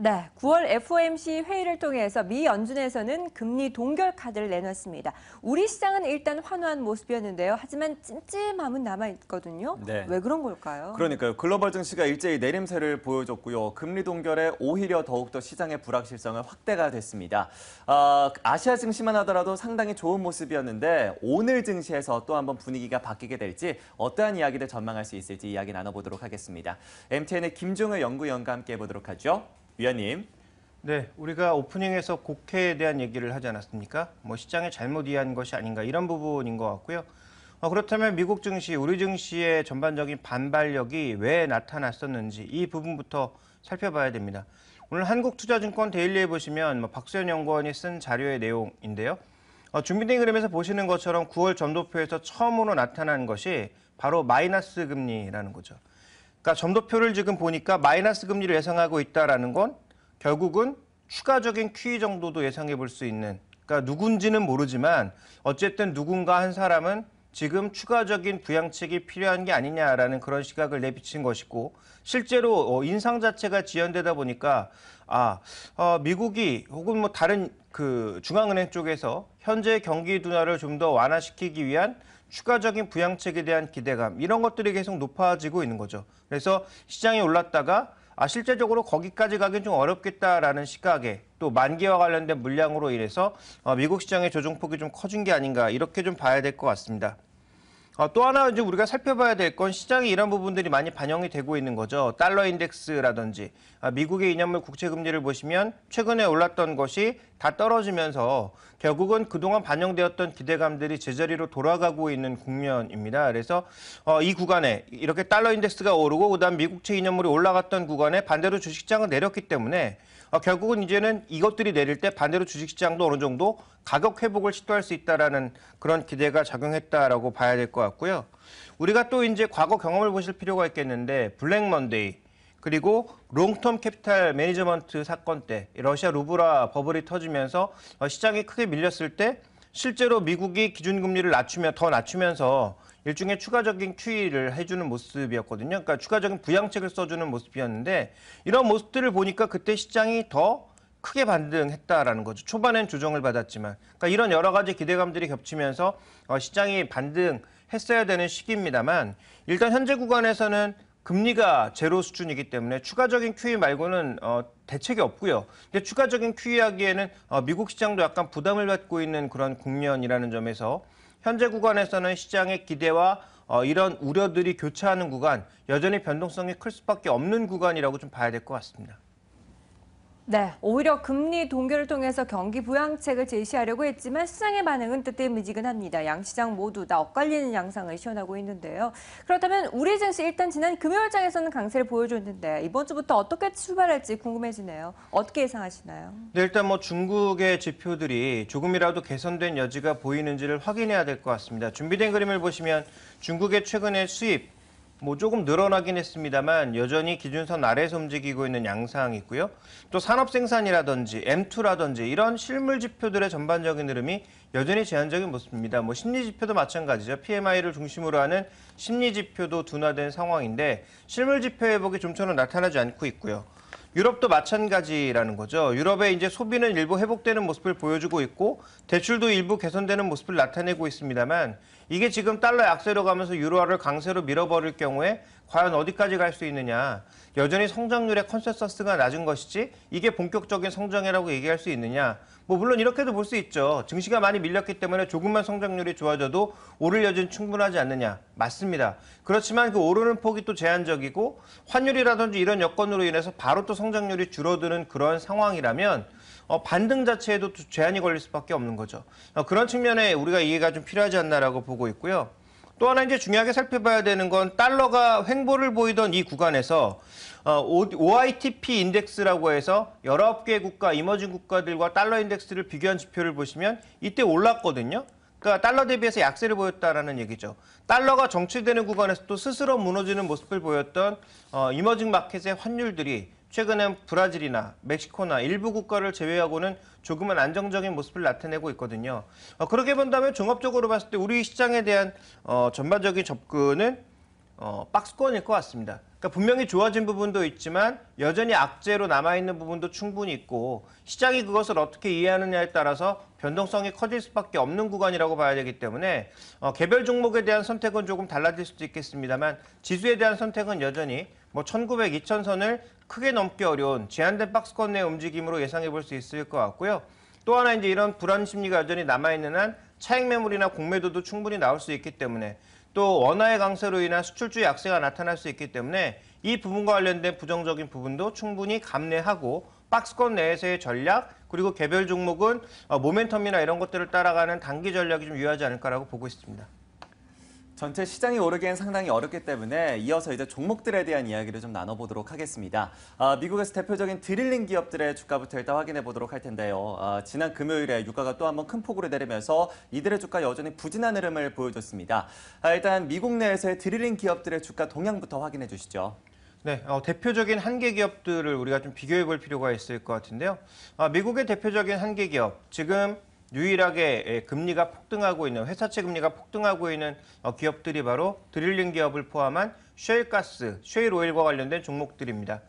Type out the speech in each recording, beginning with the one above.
네, 9월 FOMC 회의를 통해서 미 연준에서는 금리 동결 카드를 내놨습니다. 우리 시장은 일단 환호한 모습이었는데요. 하지만 찜찜함은 남아있거든요. 네. 왜 그런 걸까요? 그러니까요. 글로벌 증시가 일제히 내림세를 보여줬고요. 금리 동결에 오히려 더욱더 시장의 불확실성은 확대가 됐습니다. 아시아 증시만 하더라도 상당히 좋은 모습이었는데 오늘 증시에서 또 한번 분위기가 바뀌게 될지 어떠한 이야기를 전망할 수 있을지 이야기 나눠보도록 하겠습니다. MTN의 김종을 연구위원과 함께 해보도록 하죠. 위원님. 네, 우리가 오프닝에서 국회에 대한 얘기를 하지 않았습니까? 시장에 잘못 이해한 것이 아닌가 이런 부분인 것 같고요. 그렇다면 미국 증시, 우리 증시의 전반적인 반발력이 왜 나타났었는지 이 부분부터 살펴봐야 됩니다. 오늘 한국투자증권 데일리에 보시면 박수현 연구원이 쓴 자료의 내용인데요. 준비된 그림에서 보시는 것처럼 9월 점도표에서 처음으로 나타난 것이 바로 마이너스 금리라는 거죠. 그러니까 점도표를 지금 보니까 마이너스 금리를 예상하고 있다라는 건 결국은 추가적인 QE 정도도 예상해 볼 수 있는, 그러니까 누군지는 모르지만 어쨌든 누군가 한 사람은 지금 추가적인 부양책이 필요한 게 아니냐라는 그런 시각을 내비친 것이고, 실제로 인상 자체가 지연되다 보니까 미국이 혹은 다른 중앙은행 쪽에서 현재 경기 둔화를 좀 더 완화시키기 위한 추가적인 부양책에 대한 기대감, 이런 것들이 계속 높아지고 있는 거죠. 그래서 시장이 올랐다가 실제적으로 거기까지 가긴 좀 어렵겠다라는 시각에 또 만기와 관련된 물량으로 인해서 미국 시장의 조정폭이 좀 커진 게 아닌가 이렇게 좀 봐야 될 것 같습니다. 또 하나 이제 우리가 살펴봐야 될 건 시장에 이런 부분들이 많이 반영이 되고 있는 거죠. 달러 인덱스라든지 미국의 2년물 국채 금리를 보시면 최근에 올랐던 것이 다 떨어지면서 결국은 그동안 반영되었던 기대감들이 제자리로 돌아가고 있는 국면입니다. 그래서 이 구간에 이렇게 달러 인덱스가 오르고 그다음 미국채 2년물이 올라갔던 구간에 반대로 주식시장은 내렸기 때문에 결국은 이제는 이것들이 내릴 때 반대로 주식시장도 어느 정도 가격 회복을 시도할 수 있다라는 그런 기대가 작용했다라고 봐야 될 것 같고요. 우리가 또 이제 과거 경험을 보실 필요가 있겠는데 블랙 먼데이 그리고 롱텀 캐피탈 매니저먼트 사건 때 러시아 루블화 버블이 터지면서 시장이 크게 밀렸을 때 실제로 미국이 기준금리를 더 낮추면서 일종의 추가적인 QE를 해주는 모습이었거든요. 그러니까 추가적인 부양책을 써주는 모습이었는데 이런 모습들을 보니까 그때 시장이 더 크게 반등했다라는 거죠. 초반엔 조정을 받았지만. 그러니까 이런 여러 가지 기대감들이 겹치면서 시장이 반등했어야 되는 시기입니다만 일단 현재 구간에서는 금리가 제로 수준이기 때문에 추가적인 QE 말고는 대책이 없고요. 근데 추가적인 QE 하기에는 미국 시장도 약간 부담을 받고 있는 그런 국면이라는 점에서 현재 구간에서는 시장의 기대와 이런 우려들이 교차하는 구간, 여전히 변동성이 클 수밖에 없는 구간이라고 좀 봐야 될 것 같습니다. 네, 오히려 금리 동결을 통해서 경기 부양책을 제시하려고 했지만 시장의 반응은 뜨뜻미지근합니다. 양시장 모두 다 엇갈리는 양상을 시현하고 있는데요. 그렇다면 우리 증시 일단 지난 금요일장에서는 강세를 보여줬는데 이번 주부터 어떻게 출발할지 궁금해지네요. 어떻게 예상하시나요? 네, 일단 중국의 지표들이 조금이라도 개선된 여지가 보이는지를 확인해야 될 것 같습니다. 준비된 그림을 보시면 중국의 최근의 수입 조금 늘어나긴 했습니다만 여전히 기준선 아래에서 움직이고 있는 양상이 있고요. 또 산업 생산이라든지 M2라든지 이런 실물 지표들의 전반적인 흐름이 여전히 제한적인 모습입니다. 심리 지표도 마찬가지죠. PMI를 중심으로 하는 심리 지표도 둔화된 상황인데 실물 지표 회복이 좀처럼 나타나지 않고 있고요. 유럽도 마찬가지라는 거죠. 유럽의 이제 소비는 일부 회복되는 모습을 보여주고 있고 대출도 일부 개선되는 모습을 나타내고 있습니다만 이게 지금 달러 약세로 가면서 유로화를 강세로 밀어버릴 경우에 과연 어디까지 갈 수 있느냐. 여전히 성장률의 컨센서스가 낮은 것이지 이게 본격적인 성장이라고 얘기할 수 있느냐. 물론 이렇게도 볼 수 있죠. 증시가 많이 밀렸기 때문에 조금만 성장률이 좋아져도 오를 여지는 충분하지 않느냐. 맞습니다. 그렇지만 그 오르는 폭이 또 제한적이고 환율이라든지 이런 여건으로 인해서 바로 또 성장률이 줄어드는 그런 상황이라면 반등 자체에도 제한이 걸릴 수밖에 없는 거죠. 그런 측면에 우리가 이해가 좀 필요하지 않나라고 보고 있고요. 또 하나 이제 중요하게 살펴봐야 되는 건 달러가 횡보를 보이던 이 구간에서 OITP 인덱스라고 해서 19개 국가, 이머징 국가들과 달러 인덱스를 비교한 지표를 보시면 이때 올랐거든요. 그러니까 달러 대비해서 약세를 보였다라는 얘기죠. 달러가 정체되는 구간에서 또 스스로 무너지는 모습을 보였던 이머징 마켓의 환율들이 최근엔 브라질이나 멕시코나 일부 국가를 제외하고는 조금은 안정적인 모습을 나타내고 있거든요. 그렇게 본다면 종합적으로 봤을 때 우리 시장에 대한 전반적인 접근은 박스권일 것 같습니다. 그러니까 분명히 좋아진 부분도 있지만 여전히 악재로 남아있는 부분도 충분히 있고 시장이 그것을 어떻게 이해하느냐에 따라서 변동성이 커질 수밖에 없는 구간이라고 봐야 되기 때문에 개별 종목에 대한 선택은 조금 달라질 수도 있겠습니다만 지수에 대한 선택은 여전히 1900, 2000선을 크게 넘기 어려운 제한된 박스권 내 움직임으로 예상해 볼 수 있을 것 같고요. 또 하나 이제 이런 불안 심리가 여전히 남아있는 한 차익 매물이나 공매도도 충분히 나올 수 있기 때문에 또 원화의 강세로 인한 수출주 약세가 나타날 수 있기 때문에 이 부분과 관련된 부정적인 부분도 충분히 감내하고 박스권 내에서의 전략 그리고 개별 종목은 모멘텀이나 이런 것들을 따라가는 단기 전략이 좀 유효하지 않을까라고 보고 있습니다. 전체 시장이 오르기엔 상당히 어렵기 때문에 이어서 이제 종목들에 대한 이야기를 좀 나눠보도록 하겠습니다. 미국에서 대표적인 드릴링 기업들의 주가부터 일단 확인해 보도록 할 텐데요. 지난 금요일에 유가가 또 한번 큰 폭으로 내리면서 이들의 주가 여전히 부진한 흐름을 보여줬습니다. 일단 미국 내에서의 드릴링 기업들의 주가 동향부터 확인해 주시죠. 네, 대표적인 한계 기업들을 우리가 좀 비교해 볼 필요가 있을 것 같은데요. 미국의 대표적인 한계 기업, 지금 유일하게 금리가 폭등하고 있는, 회사채 금리가 폭등하고 있는 기업들이 바로 드릴링 기업을 포함한 셰일가스, 셰일오일과 관련된 종목들입니다.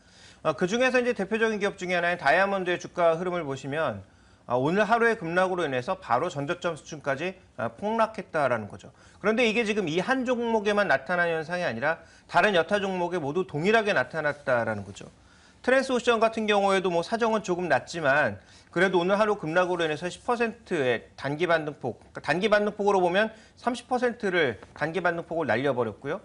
그중에서 이제 대표적인 기업 중에 하나인 다이아몬드의 주가 흐름을 보시면 오늘 하루의 급락으로 인해서 바로 전저점 수준까지 폭락했다라는 거죠. 그런데 이게 지금 이 한 종목에만 나타난 현상이 아니라 다른 여타 종목에 모두 동일하게 나타났다라는 거죠. 트랜스오션 같은 경우에도 사정은 조금 낮지만 그래도 오늘 하루 급락으로 인해서 10%의 단기 반등폭, 그러니까 단기 반등폭으로 보면 30%를 단기 반등폭을 날려버렸고요.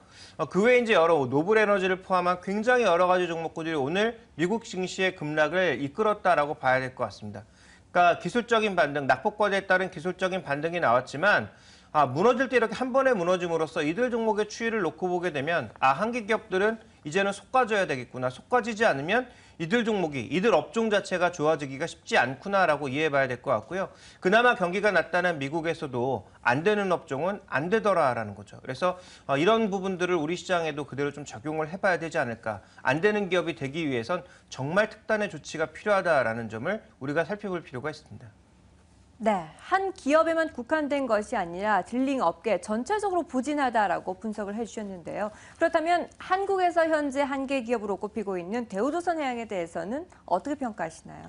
그 외에 이제 여러 노블에너지를 포함한 굉장히 여러 가지 종목들이 오늘 미국 증시의 급락을 이끌었다라고 봐야 될 것 같습니다. 그러니까 기술적인 반등, 낙폭과대에 따른 기술적인 반등이 나왔지만 무너질 때 이렇게 한 번에 무너짐으로써 이들 종목의 추이를 놓고 보게 되면 한계 기업들은 이제는 속아져야 되겠구나. 속아지지 않으면 이들 종목이, 이들 업종 자체가 좋아지기가 쉽지 않구나라고 이해해봐야 될 것 같고요. 그나마 경기가 났다는 미국에서도 안 되는 업종은 안 되더라라는 거죠. 그래서 이런 부분들을 우리 시장에도 그대로 좀 적용을 해봐야 되지 않을까. 안 되는 기업이 되기 위해선 정말 특단의 조치가 필요하다라는 점을 우리가 살펴볼 필요가 있습니다. 네, 한 기업에만 국한된 것이 아니라 딜링 업계 전체적으로 부진하다라고 분석을 해주셨는데요. 그렇다면 한국에서 현재 한계 기업으로 꼽히고 있는 대우조선해양에 대해서는 어떻게 평가하시나요?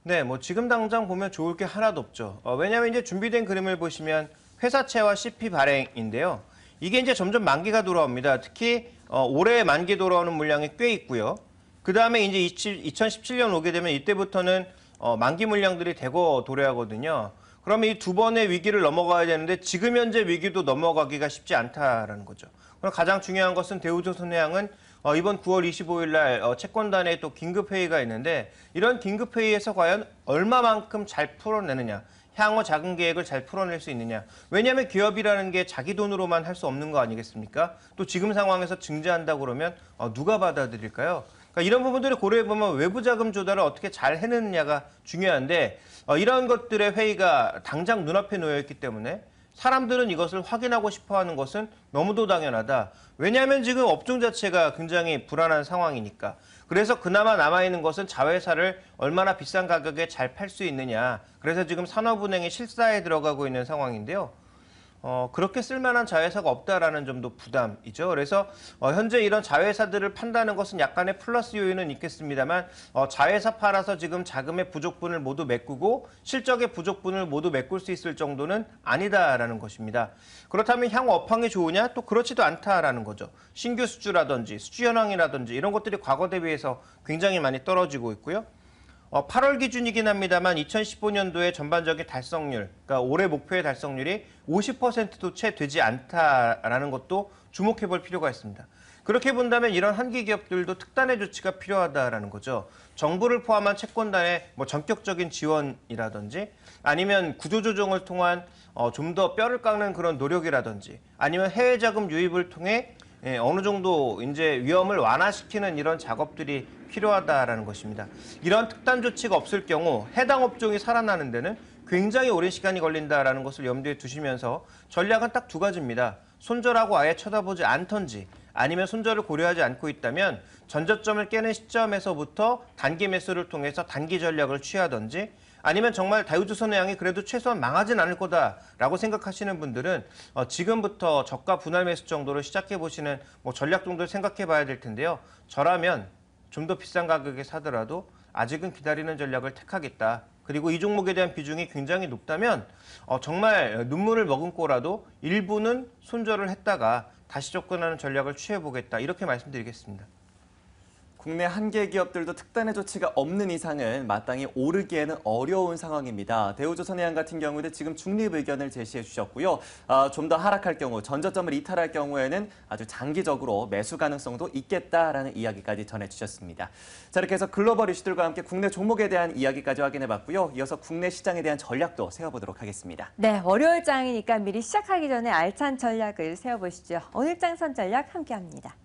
네, 지금 당장 보면 좋을 게 하나도 없죠. 왜냐하면 이제 준비된 그림을 보시면 회사채와 CP 발행인데요. 이게 이제 점점 만기가 돌아옵니다. 특히 올해 만기 돌아오는 물량이 꽤 있고요. 그 다음에 이제 2017년 오게 되면 이때부터는 만기 물량들이 대거 도래하거든요. 그러면 이 두 번의 위기를 넘어가야 되는데 지금 현재 위기도 넘어가기가 쉽지 않다라는 거죠. 그럼 가장 중요한 것은 대우조선해양은 이번 9월 25일 날 채권단에 또 긴급회의가 있는데 이런 긴급회의에서 과연 얼마만큼 잘 풀어내느냐. 향후 자금 계획을 잘 풀어낼 수 있느냐. 왜냐하면 기업이라는 게 자기 돈으로만 할 수 없는 거 아니겠습니까? 또 지금 상황에서 증자한다고 그러면 누가 받아들일까요? 그러니까 이런 부분들을 고려해보면 외부 자금 조달을 어떻게 잘 해내느냐가 중요한데 이런 것들의 회의가 당장 눈앞에 놓여있기 때문에 사람들은 이것을 확인하고 싶어하는 것은 너무도 당연하다. 왜냐하면 지금 업종 자체가 굉장히 불안한 상황이니까. 그래서 그나마 남아있는 것은 자회사를 얼마나 비싼 가격에 잘 팔 수 있느냐. 그래서 지금 산업은행이 실사에 들어가고 있는 상황인데요. 그렇게 쓸만한 자회사가 없다라는 점도 부담이죠. 그래서 현재 이런 자회사들을 판다는 것은 약간의 플러스 요인은 있겠습니다만 자회사 팔아서 지금 자금의 부족분을 모두 메꾸고 실적의 부족분을 모두 메꿀 수 있을 정도는 아니다라는 것입니다. 그렇다면 향후 업황이 좋으냐? 또 그렇지도 않다라는 거죠. 신규 수주라든지 수주 현황이라든지 이런 것들이 과거 대비해서 굉장히 많이 떨어지고 있고요. 8월 기준이긴 합니다만 2015년도의 전반적인 달성률, 그러니까 올해 목표의 달성률이 50%도 채 되지 않다라는 것도 주목해 볼 필요가 있습니다. 그렇게 본다면 이런 한계 기업들도 특단의 조치가 필요하다라는 거죠. 정부를 포함한 채권단의 전격적인 지원이라든지 아니면 구조조정을 통한 좀 더 뼈를 깎는 그런 노력이라든지 아니면 해외 자금 유입을 통해 어느 정도 이제 위험을 완화시키는 이런 작업들이 필요하다라는 것입니다. 이런 특단 조치가 없을 경우 해당 업종이 살아나는 데는 굉장히 오랜 시간이 걸린다라는 것을 염두에 두시면서 전략은 딱 두 가지입니다. 손절하고 아예 쳐다보지 않던지 아니면 손절을 고려하지 않고 있다면 전저점을 깨는 시점에서부터 단기 매수를 통해서 단기 전략을 취하던지 아니면 정말 다이오조선해양이 그래도 최소한 망하진 않을 거다라고 생각하시는 분들은 지금부터 저가 분할 매수 정도로 시작해 보시는 뭐 전략 정도를 생각해 봐야 될 텐데요. 저라면 좀 더 비싼 가격에 사더라도 아직은 기다리는 전략을 택하겠다. 그리고 이 종목에 대한 비중이 굉장히 높다면 정말 눈물을 머금고라도 일부는 손절을 했다가 다시 접근하는 전략을 취해보겠다. 이렇게 말씀드리겠습니다. 국내 한계 기업들도 특단의 조치가 없는 이상은 마땅히 오르기에는 어려운 상황입니다. 대우조선해양 같은 경우는 지금 중립 의견을 제시해 주셨고요. 좀 더 하락할 경우, 전저점을 이탈할 경우에는 아주 장기적으로 매수 가능성도 있겠다라는 이야기까지 전해주셨습니다. 자, 이렇게 해서 글로벌 이슈들과 함께 국내 종목에 대한 이야기까지 확인해봤고요. 이어서 국내 시장에 대한 전략도 세워보도록 하겠습니다. 네, 월요일 장이니까 미리 시작하기 전에 알찬 전략을 세워보시죠. 오늘 장 선 전략 함께합니다.